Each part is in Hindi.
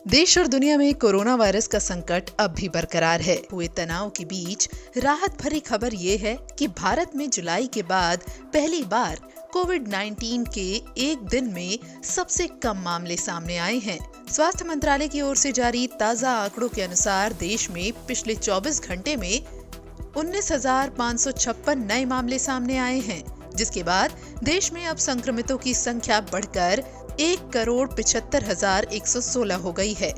देश और दुनिया में कोरोना वायरस का संकट अब भी बरकरार है। हुए तनाव के बीच राहत भरी खबर ये है कि भारत में जुलाई के बाद पहली बार कोविड-19 के एक दिन में सबसे कम मामले सामने आए हैं। स्वास्थ्य मंत्रालय की ओर से जारी ताजा आंकड़ों के अनुसार देश में पिछले 24 घंटे में 19,556 नए मामले सामने आए हैं, जिसके बाद देश में अब संक्रमितों की संख्या बढ़कर 1,75,116 हो गई है।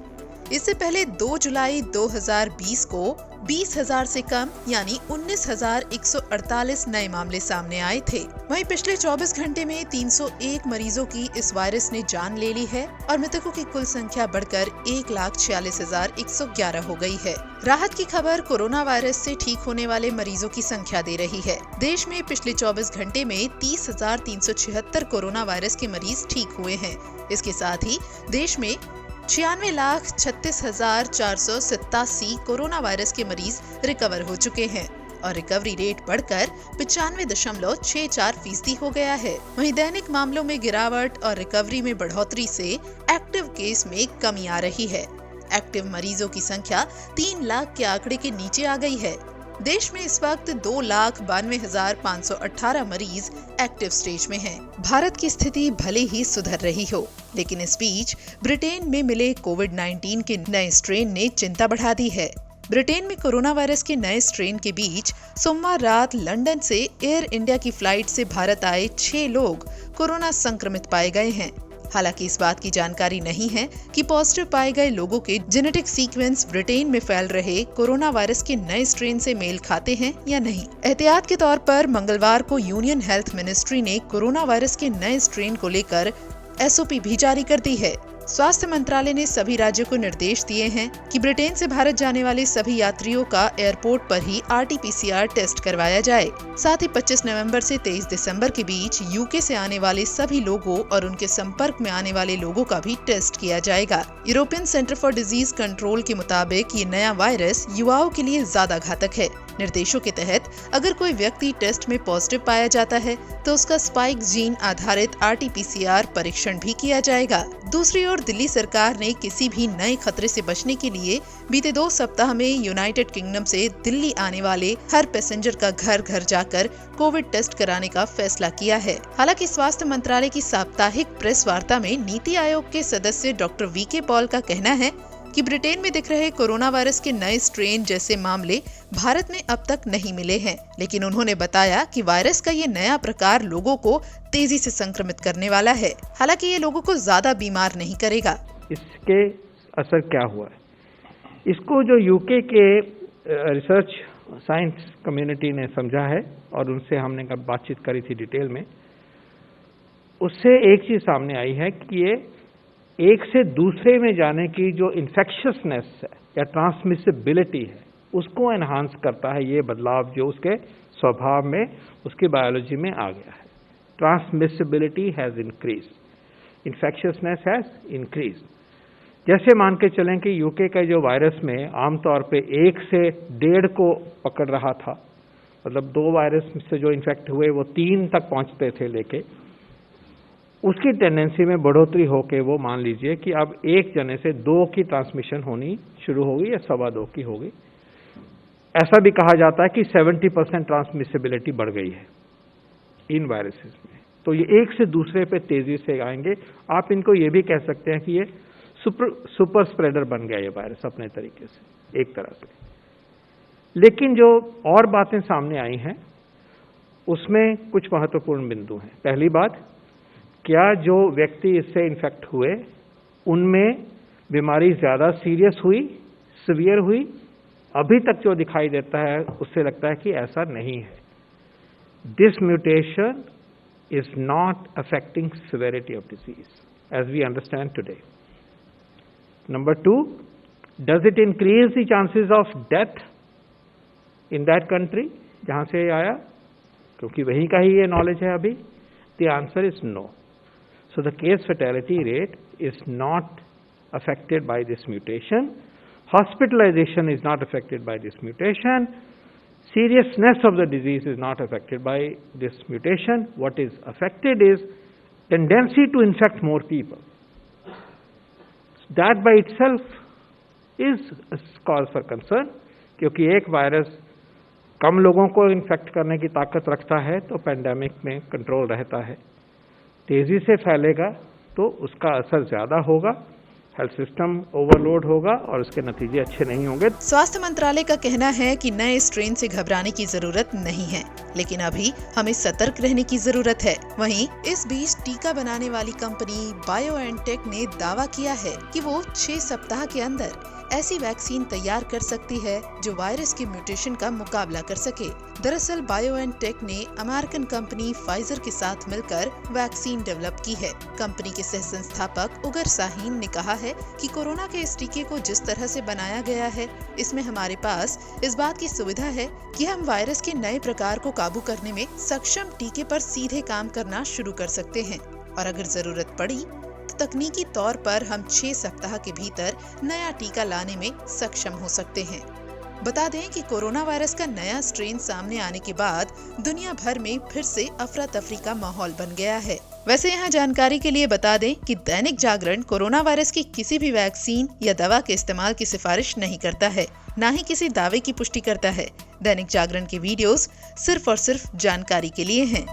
इससे पहले 2 जुलाई 2020 को 20,000 से कम यानी 19,148 नए मामले सामने आए थे। वहीं पिछले 24 घंटे में 301 मरीजों की इस वायरस ने जान ले ली है और मृतकों की कुल संख्या बढ़कर 1,46,111 हो गई है। राहत की खबर कोरोना वायरस से ठीक होने वाले मरीजों की संख्या दे रही है। देश में पिछले 24 घंटे में 30,376 कोरोना वायरस के मरीज ठीक हुए हैं। इसके साथ ही देश में 96,36,487 कोरोना वायरस के मरीज रिकवर हो चुके हैं और रिकवरी रेट बढ़कर 95.64% हो गया है। वहीं दैनिक मामलों में गिरावट और रिकवरी में बढ़ोतरी से एक्टिव केस में कमी आ रही है। एक्टिव मरीजों की संख्या 3 लाख के आंकड़े के नीचे आ गई है। देश में इस वक्त 2,92,518 मरीज एक्टिव स्टेज में हैं। भारत की स्थिति भले ही सुधर रही हो, लेकिन इस बीच ब्रिटेन में मिले कोविड-19 के नए स्ट्रेन ने चिंता बढ़ा दी है। ब्रिटेन में कोरोना वायरस के नए स्ट्रेन के बीच सोमवार रात लंदन से एयर इंडिया की फ्लाइट से भारत आए 6 लोग कोरोना संक्रमित पाए गए हैं। हालांकि इस बात की जानकारी नहीं है कि पॉजिटिव पाए गए लोगों के जेनेटिक सीक्वेंस ब्रिटेन में फैल रहे कोरोना वायरस के नए स्ट्रेन से मेल खाते हैं या नहीं। एहतियात के तौर पर मंगलवार को यूनियन हेल्थ मिनिस्ट्री ने कोरोना वायरस के नए स्ट्रेन को लेकर SOP भी जारी कर दी है। स्वास्थ्य मंत्रालय ने सभी राज्यों को निर्देश दिए हैं कि ब्रिटेन से भारत जाने वाले सभी यात्रियों का एयरपोर्ट पर ही RT-PCR टेस्ट करवाया जाए। साथ ही 25 नवंबर से 23 दिसंबर के बीच UK से आने वाले सभी लोगों और उनके संपर्क में आने वाले लोगों का भी टेस्ट किया जाएगा। European centre for disease control के मुताबिक ये नया वायरस युवाओं के लिए ज्यादा घातक है। निर्देशों के तहत अगर कोई व्यक्ति टेस्ट में पॉजिटिव पाया जाता है तो उसका स्पाइक जीन आधारित RT-PCR परीक्षण भी किया जाएगा। दूसरी ओर दिल्ली सरकार ने किसी भी नए खतरे से बचने के लिए बीते 2 सप्ताह में यूनाइटेड किंगडम से दिल्ली आने वाले हर पैसेंजर का घर घर जाकर कोविड टेस्ट कराने का फैसला किया है। हालांकि स्वास्थ्य मंत्रालय की साप्ताहिक प्रेस वार्ता में नीति आयोग के सदस्य डॉक्टर VK पॉल का कहना है कि ब्रिटेन में दिख रहे कोरोना वायरस के नए स्ट्रेन जैसे मामले भारत में अब तक नहीं मिले हैं, लेकिन उन्होंने बताया कि वायरस का ये नया प्रकार लोगों को तेजी से संक्रमित करने वाला है। हालांकि ये लोगों को ज्यादा बीमार नहीं करेगा। इसके असर क्या हुआ है, इसको जो UK के रिसर्च साइंस कम्युनिटी ने समझा है और उनसे हमने बातचीत करी थी डिटेल में, उससे एक चीज सामने आई है कि ये एक से दूसरे में जाने की जो इन्फेक्शियसनेस है या ट्रांसमिसिबिलिटी है उसको एनहांस करता है। ये बदलाव जो उसके स्वभाव में, उसकी बायोलॉजी में आ गया है। Transmissibility has increase, infectiousness has increase. जैसे मान के चलें कि UK का जो वायरस में आमतौर पे 1 से 1.5 को पकड़ रहा था, मतलब 2 वायरस से जो इन्फेक्ट हुए वो 3 तक पहुंचते थे लेके, उसकी टेंडेंसी में बढ़ोतरी होके वो मान लीजिए कि अब 1 जने से 2 की ट्रांसमिशन होनी शुरू होगी या 2.25 की होगी। ऐसा भी कहा जाता है कि 70% ट्रांसमिसिबिलिटी बढ़ गई है इन वायरसेस में। तो ये एक से दूसरे पे तेजी से आएंगे। आप इनको ये भी कह सकते हैं कि ये सुपर स्प्रेडर बन गया ये वायरस अपने तरीके से, एक तरह से। लेकिन जो और बातें सामने आई हैं उसमें कुछ महत्वपूर्ण बिंदु हैं। पहली बात, क्या जो व्यक्ति इससे इन्फेक्ट हुए उनमें बीमारी ज्यादा सीरियस हुई, सीवियर हुई? अभी तक जो दिखाई देता है उससे लगता है कि ऐसा नहीं है। This mutation is not affecting severity of disease as we understand today. Number 2, does it increase the chances of death in that country जहां से आया, क्योंकि वहीं का ही ये नॉलेज है अभी? The answer is no. So the case fatality rate is not affected by this mutation. Hospitalization is not affected by this mutation. Seriousness of the disease is not affected by this mutation. What is affected is tendency to infect more people. That by itself is cause for concern, क्योंकि एक वायरस कम लोगों को इन्फेक्ट करने की ताकत रखता है तो पेंडेमिक में कंट्रोल रहता है। तेजी से फैलेगा तो उसका असर ज्यादा होगा, हेल्थ सिस्टम ओवरलोड होगा और उसके नतीजे अच्छे नहीं होंगे। स्वास्थ्य मंत्रालय का कहना है कि नए स्ट्रेन से घबराने की जरूरत नहीं है, लेकिन अभी हमें सतर्क रहने की जरूरत है। वहीं इस बीच टीका बनाने वाली कंपनी बायोएनटेक ने दावा किया है कि वो 6 सप्ताह के अंदर ऐसी वैक्सीन तैयार कर सकती है जो वायरस के म्यूटेशन का मुकाबला कर सके। दरअसल बायोएनटेक ने अमेरिकन कंपनी फाइजर के साथ मिलकर वैक्सीन डेवलप की है। कंपनी के सह संस्थापक उगर साहीन ने कहा है कि कोरोना के इस टीके को जिस तरह से बनाया गया है, इसमें हमारे पास इस बात की सुविधा है कि हम वायरस के नए प्रकार को काबू करने में सक्षम टीके पर सीधे काम करना शुरू कर सकते हैं और अगर जरूरत पड़ी तो तकनीकी तौर पर हम 6 सप्ताह के भीतर नया टीका लाने में सक्षम हो सकते हैं। बता दें कि कोरोना वायरस का नया स्ट्रेन सामने आने के बाद दुनिया भर में फिर से अफरा तफरी का माहौल बन गया है। वैसे यहाँ जानकारी के लिए बता दें कि दैनिक जागरण कोरोना वायरस की किसी भी वैक्सीन या दवा के इस्तेमाल की सिफारिश नहीं करता है, न ही किसी दावे की पुष्टि करता है। दैनिक जागरण के वीडियोस सिर्फ और सिर्फ जानकारी के लिए हैं।